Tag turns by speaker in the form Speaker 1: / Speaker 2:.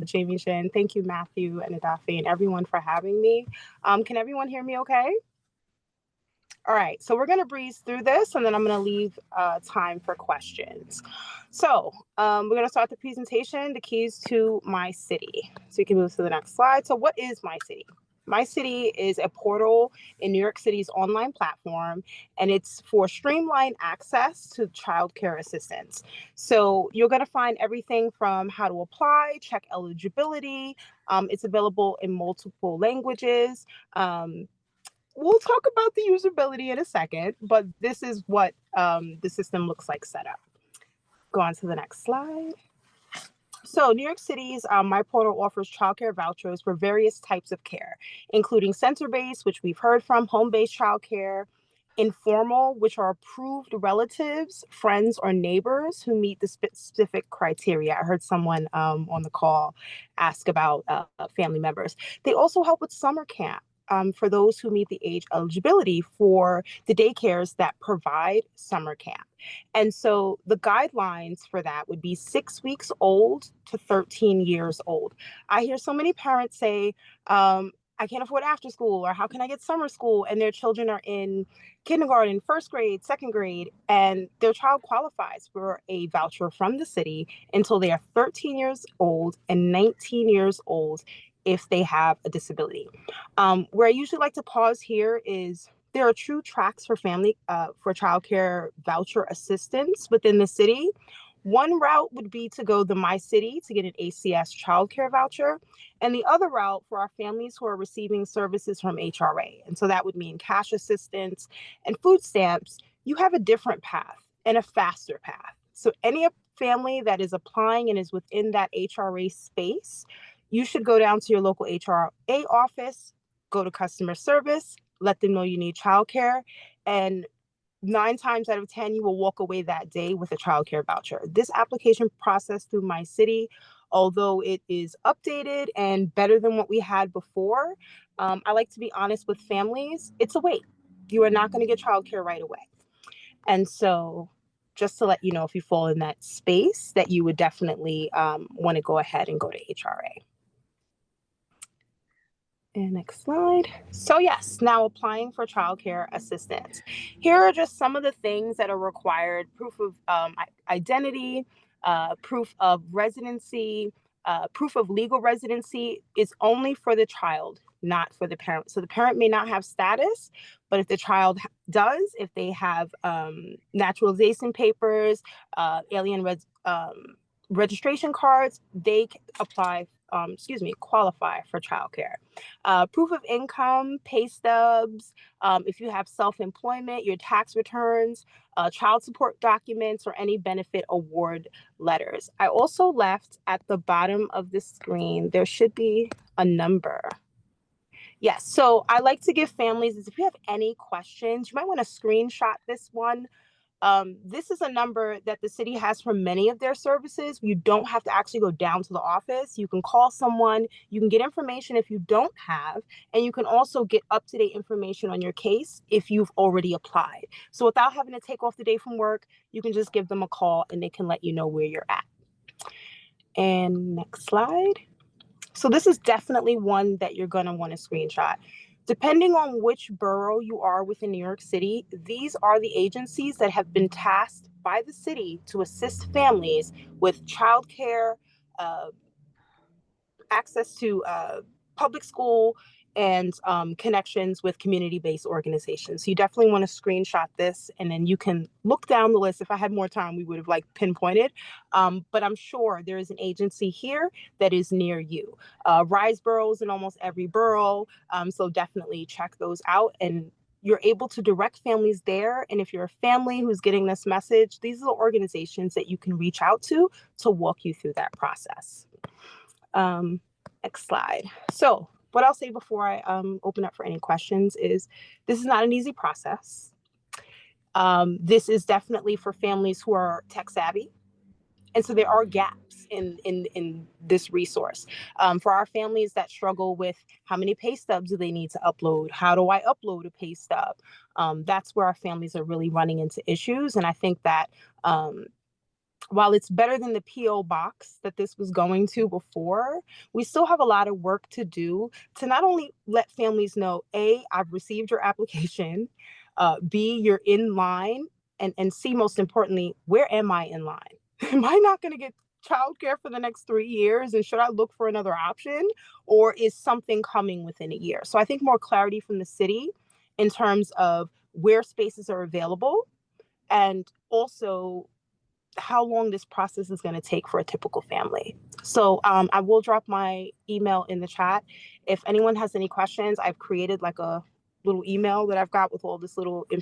Speaker 1: Jamie Shin. Thank you, Matthew and Edafe and everyone for having me. Can everyone hear me okay? All right, so we're going to breeze through this and then I'm going to leave time for questions. So we're going to start the presentation, the keys to My City. So you can move to the next slide. So what is My City? My City is a portal in New York City's online platform, and it's for streamlined access to childcare assistance. So you're going to find everything from how to apply, check eligibility. It's available in multiple languages. We'll talk about the usability in a second, but this is what the system looks like set up. Go on to the next slide. So New York City's My Portal offers childcare vouchers for various types of care, including center-based, which we've heard from, home-based childcare, informal, which are approved relatives, friends, or neighbors who meet the specific criteria. I heard someone on the call ask about family members. They also help with summer camp. For those who meet the age eligibility for the daycares that provide summer camp. And so the guidelines for that would be 6 weeks old to 13 years old. I hear so many parents say, I can't afford after school, or how can I get summer school? And their children are in kindergarten, first grade, second grade, and their child qualifies for a voucher from the city until they are 13 years old and 19 years old if they have a disability. Where I usually like to pause here is there are true tracks for childcare voucher assistance within the city. One route would be to go to My City to get an ACS childcare voucher, and the other route for our families who are receiving services from HRA. And so that would mean cash assistance and food stamps. You have a different path and a faster path. So any family that is applying and is within that HRA space, you should go down to your local HRA office, go to customer service, let them know you need childcare, and 9 times out of 10, you will walk away that day with a childcare voucher. This application process through My City, although it is updated and better than what we had before, I like to be honest with families, it's a wait. You are not going to get childcare right away. And so just to let you know, if you fall in that space, that you would definitely want to go ahead and go to HRA. And next slide. So yes, now applying for childcare assistance. Here are just some of the things that are required: proof of identity, proof of residency, proof of legal residency is only for the child, not for the parent. So the parent may not have status, but if the child does, if they have naturalization papers, alien registration cards, they apply qualify for childcare. Proof of income, pay stubs, if you have self-employment, your tax returns, child support documents, or any benefit award letters. I also left at the bottom of the screen, there should be a number. Yes, so I like to give families, if you have any questions, you might want to screenshot this one. This is a number that the city has for many of their services. You don't have to actually go down to the office. You can call someone, you can get information if you don't have, and you can also get up-to-date information on your case if you've already applied. So without having to take off the day from work, you can just give them a call and they can let you know where you're at. And next slide. So this is definitely one that you're going to want to screenshot. Depending on which borough you are within New York City, these are the agencies that have been tasked by the city to assist families with childcare, access to public school, and connections with community-based organizations. So you definitely want to screenshot this, and then you can look down the list. If I had more time, we would have pinpointed, but I'm sure there is an agency here that is near you. RISE boroughs in almost every borough, so definitely check those out, and you're able to direct families there. And if you're a family who's getting this message, these are the organizations that you can reach out to walk you through that process. Next slide. So what I'll say before I open up for any questions is this is not an easy process. This is definitely for families who are tech savvy. And so there are gaps in this resource. For our families that struggle with how many pay stubs do they need to upload? How do I upload a pay stub? That's where our families are really running into issues. And I think that while it's better than the PO box that this was going to before, we still have a lot of work to do to not only let families know, A, I've received your application, B, you're in line, and C, most importantly, where am I in line? Am I not going to get childcare for the next 3 years? And should I look for another option? Or is something coming within a year? So I think more clarity from the city in terms of where spaces are available, and also how long this process is going to take for a typical family. So I will drop my email in the chat. If anyone has any questions, I've created like a little email that I've got with all this little